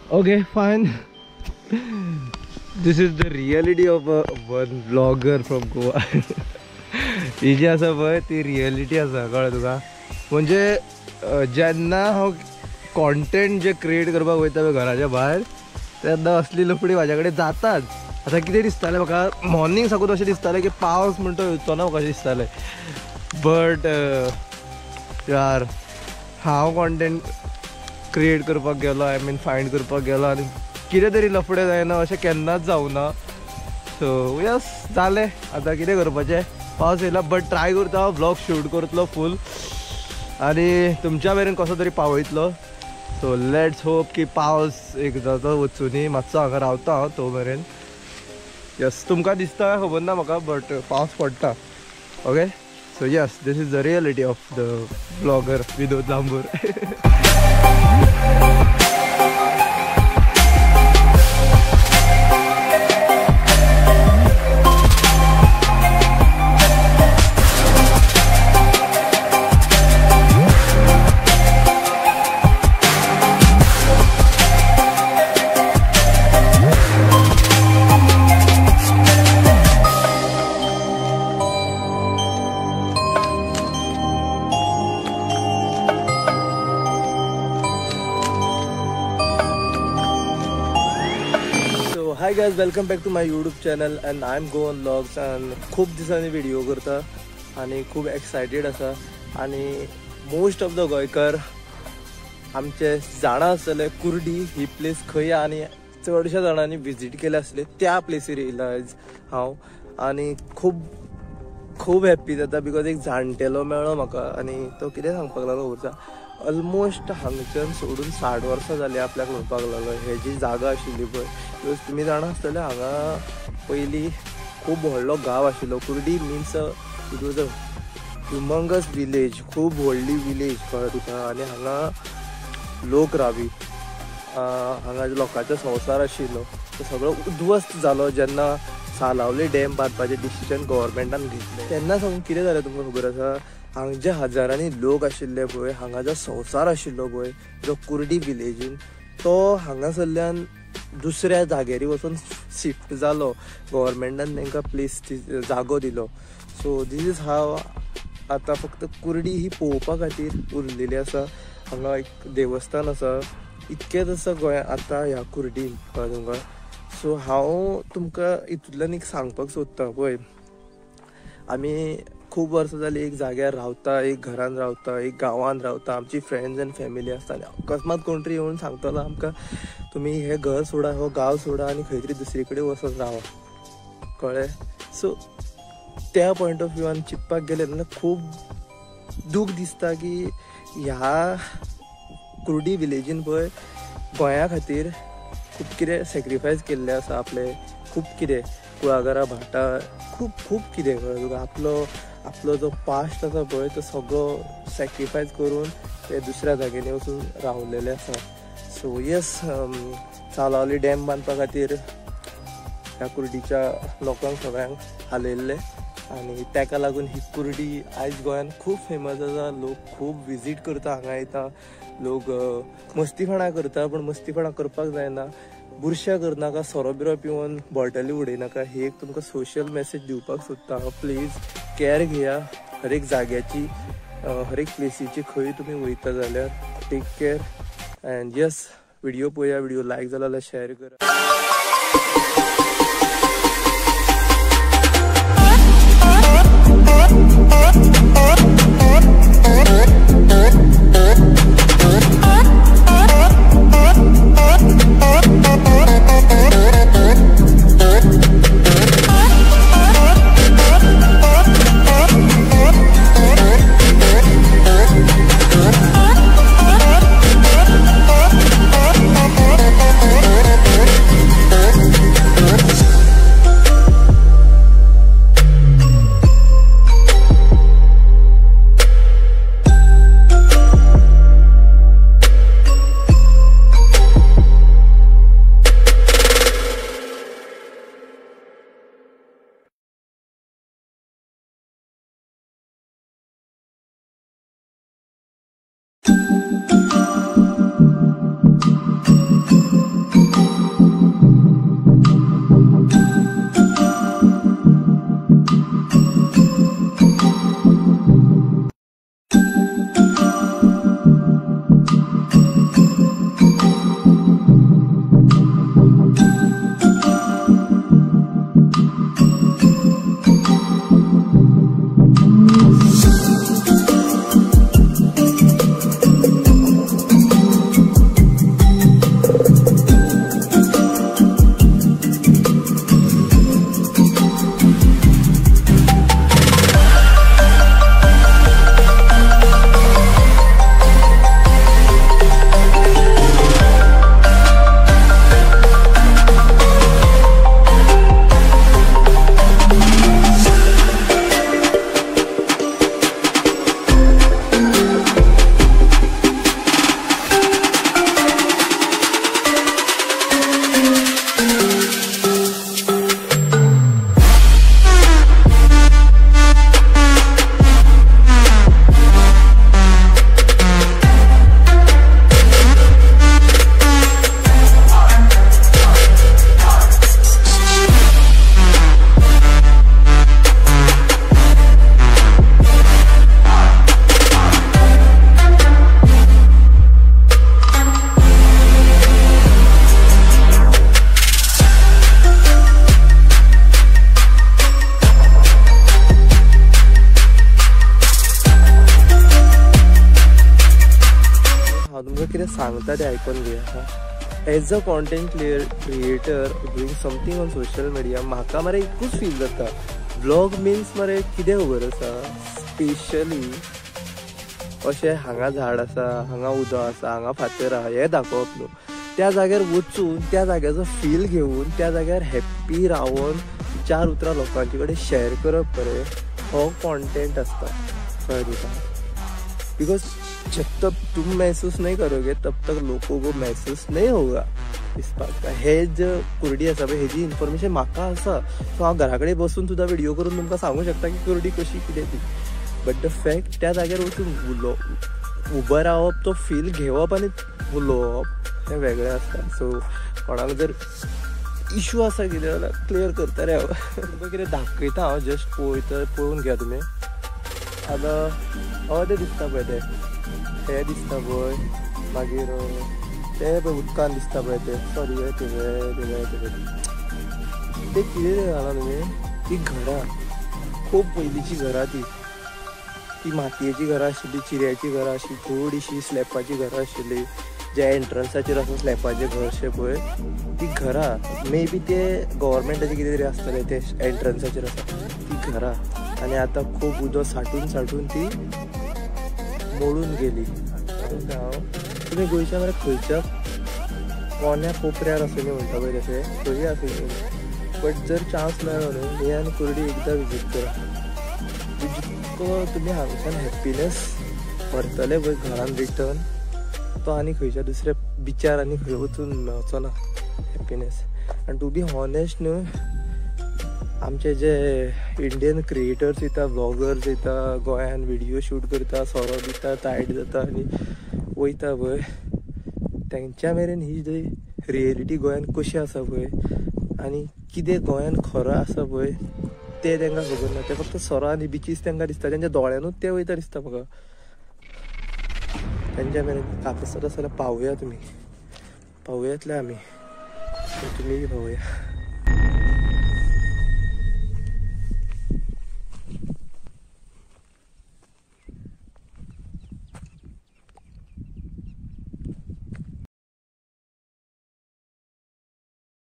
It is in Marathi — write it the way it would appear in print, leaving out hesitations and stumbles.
Okay, fine. This is the reality of one vlogger from Goa. ही जी आसा पळय ती रियलिटी आसा कळ्ळें तुका. म्हणजे जेन्ना हांव कॉन्टेंट जे क्रिएट करपाक वयता पळय घराच्या भायर तेन्ना असली लफडी म्हाज्या कडेन जाताच. आतां कितें दिसतालें म्हाका मॉर्निंग साकून अशें दिसतालें की पावस म्हणटा तो येवचो ना म्हाका अशें दिसतालें. बट यार हांव कॉन्टेंट क्रिएट करपाक गेलो आय मीन फायंड करपाक गेलो आनी कितें तरी लफडें जायना अशें केन्नाच जावना. सो यस जालें. आतां कितें करपाचें पावस येयला बट ट्राय करता हांव ब्लॉग शूट करतलो फूल आनी तुमच्या मेरेन कसो तरी पावयतलो. सो लेट्स होप की पावस एक जातो वचूनी मातसो हांगा रावता हांव तो मेरेन. यस तुमकां दिसता खबर ना म्हाका बट पावस पडटा. Okay so yes this is the reality of the blogger Vinod Lambur. Hi guys welcome back to my YouTube channel and I am Goan vlogs. And खूप दिसांनी व्हिडिओ करता आणि खूप एक्सायटेड आसा. आणि मोस्ट ऑफ द गोंयकार आमचे जाणा आसतले कुर्डी ही प्लेस खंय आनी चडशा जाणांनी विजीट केले आसले त्या प्लेसीर येयला आयज हांव. आनी खूब खूब हॅप्पी जाता बिकॉज एक जाणटेलो मेळ्ळो म्हाका आनी तो कितें सांगपाक लागलो खबर ऑलमोस्ट हांगच्यान सोडून 60 वर्सां जाली आपल्याक म्हणपाक लागलो. हे जी जागा आशिल्ली पळय बिकॉज तुमी जाणा आसतले हांगा पयलीं खूब व्हडलो गांव आशिल्लो. Kurdi means it was a humongous village, खूब व्हडली विलेज कळ्ळें तुका. आनी हांगा लोक रावी हांगा लोकांचो संवसार आशिल्लो तो सगळो उध्वस्त जालो जेन्ना सालावली डॅम बांदपाचें डिसिजन गव्हर्मेंटान घेतलें. तेन्ना सावन कितें जालें तुमकां खबर आसा हांगा जे हजारांनी लोक आशिल्ले पळय हांगा जो संवसार आशिल्लो पळय जो कुर्डी विलेजीन तो हांगासरल्यान दुसऱ्या जाग्यार वचून शिफ्ट जालो. गव्हर्मेंटान तांकां प्लेस जागो दिलो. सो दीस इज हाव आतां फक्त कुर्डी ही पळोवपा खातीर उरलेली आसा. हांगा एक देवस्थान आसा इतकेंच आसा गोंयांत आतां ह्या कुर्डीन कळ्ळें तुमकां. सो हांव तुमकां हितूंतल्यान एक सांगपाक सोदतां पळय आमी खूब वर्सां जालीं एक जाग्यार रावता, एक घरान रावता, एक गांवान रावता. आमची फ्रेंड्स एंड फॅमिली आसता आनी अकस्मात कोण तरी येवन सांगतलो आमकां तुमी हे घर सोडा हो गांव सोडा आनी खंय तरी दुसरे कडेन वचून रावा कळ्ळें. सो त्या पॉयंट ऑफ व्ह्यूआन चिंतपाक गेले जाल्यार खूब दूख दिसता की ह्या कुर्डी विलेजीन पळय गोंया खातीर खूब कितें सॅक्रिफायस केल्लें आसा. आपले खूब कितें कुळागरां भाटां खूब खूब कितें कळ्ळें तुका. आपलो जो पास्ट आसा पळय तो सगळो सॅक्रिफायस करून ते दुसऱ्या जाग्यांनी वचून रावलेले आसा. सो येस सालावली डॅम बांदपा खातीर ह्या कुर्डीच्या लोकांक सगळ्यांक हालयल्ले आनी ताका लागून ही कुर्डी आयज गोंयान खूब फेमस आसा. लोक खूब विजीट करता हांगा येता. लोक मस्तीपणां करता पूण मस्तीपणां करपाक जायना. बुरश्या करनाका, सोरो बिरो पिवन बॉटली उडयनाका. ही एक तुमकां सोशल मेसेज दिवपाक सोदता हांव. प्लीज कॅर घेया हर एक जाग्याची, हर एक प्लेसीची. खंय तुमी वयता जाल्यार take care. And yes video पळया, व्हिडिओ लायक जाला जाल्यार शेअर करा. कितें सांगता तें आयकून घेया. As a content creator doing something on social media म्हाका मरे एकूच फील जाता, व्लॉग मिन्स मरे कितें खबर आसा, स्पेशली अशें हांगा झाड आसा, हांगा उदक आसा, हांगा फातर आहा हें दाखोवप न्हू. त्या जाग्यार वचून त्या जाग्याचो फील घेवन त्या जाग्यार हॅप्पी रावन 4 उतरां लोकांचे कडेन शेअर करप मरे हो कॉन्टेंट आसता. कळ्ळें तुका? बिकॉज जब तक तुम महसूस नहीं करोगे तब तक लोगों को महसूस नहीं होगा इस बात का. हे जे कुर्डी आसा पळय हेजी इन्फॉर्मेशन म्हाका आसा, सो हांव घरा कडेन बसून सुद्दां व्हिडिओ करून तुमकां सांगूं शकता की कुर्डी कशी कितें ती. बट द फॅक्ट त्या जाग्यार वचून उबं रावप, तो फील घेवप आनी उलोवप हें वेगळें आसता. सो कोणाक जर इशू आसा कितें जाल्यार क्लियर करता रे हांव. तुमकां कितें दाखयता हांव, जस्ट पळोवन घ्या तुमी. आतां तें दिसता पळय तें दिसता पळय, मागीर तें पळय उदकान दिसता पळय तें, सॉरी तें कितें जाणा तुमी, ती घरां खूब पयलींची घरां ती मातयेची घरां आशिल्ली, चिऱ्याची घरां आशिल्ली, थोडीशी स्लॅपाची घरां आशिल्ली, जे एंट्रन्साचेर आसा स्लॅपाचें घरशें पळय ती घरां. मे बी ते गव्हर्मेंटाचें कितें तरी आसतलें ते एंट्रन्साचेर आसा ती घरां. आनी आतां खूब उदक साठून ती मोडून गेली. तुमी गोंयच्या मरे खंयच्या कोण्या कोपऱ्यार आसुनी म्हणटा पळय तशें खंय आसुनी, बट जर चान्स मेळ्ळो न्हू हे आनी कुर्डी एकदां विजीट करा. जितको तुमी हांगच्यान हॅप्पीनेस व्हरतले पळय घरान रिटर्न, तो आनी खंयच्या दुसऱ्या बिचार आनी खंय वचून मेळचो ना हॅप्पीनेस. आनी टू बी हॉनेस्ट न्हू, आमचे जे इंडियन क्रिएटर्स येता, व्लॉगर्स येता, गोंयान व्हिडिओ शूट करता, सोरो दिता, टायट जाता आनी वयता पळय, तेंच्या मेरेन ही जी रियलिटी गोंयान कशी आसा पळय आनी कितें गोंयान खरो आसा पळय तें तेंकां खबर ना. ते फक्त सोरो आनी बिचीस तेंकां दिसता, तेंच्या दोळ्यानूच ते वयता दिसता म्हाका. तेंच्या मेरेन कापासता जाल्यार पावुया तुमी, पावुयातले आमी, तुमीय पावुया.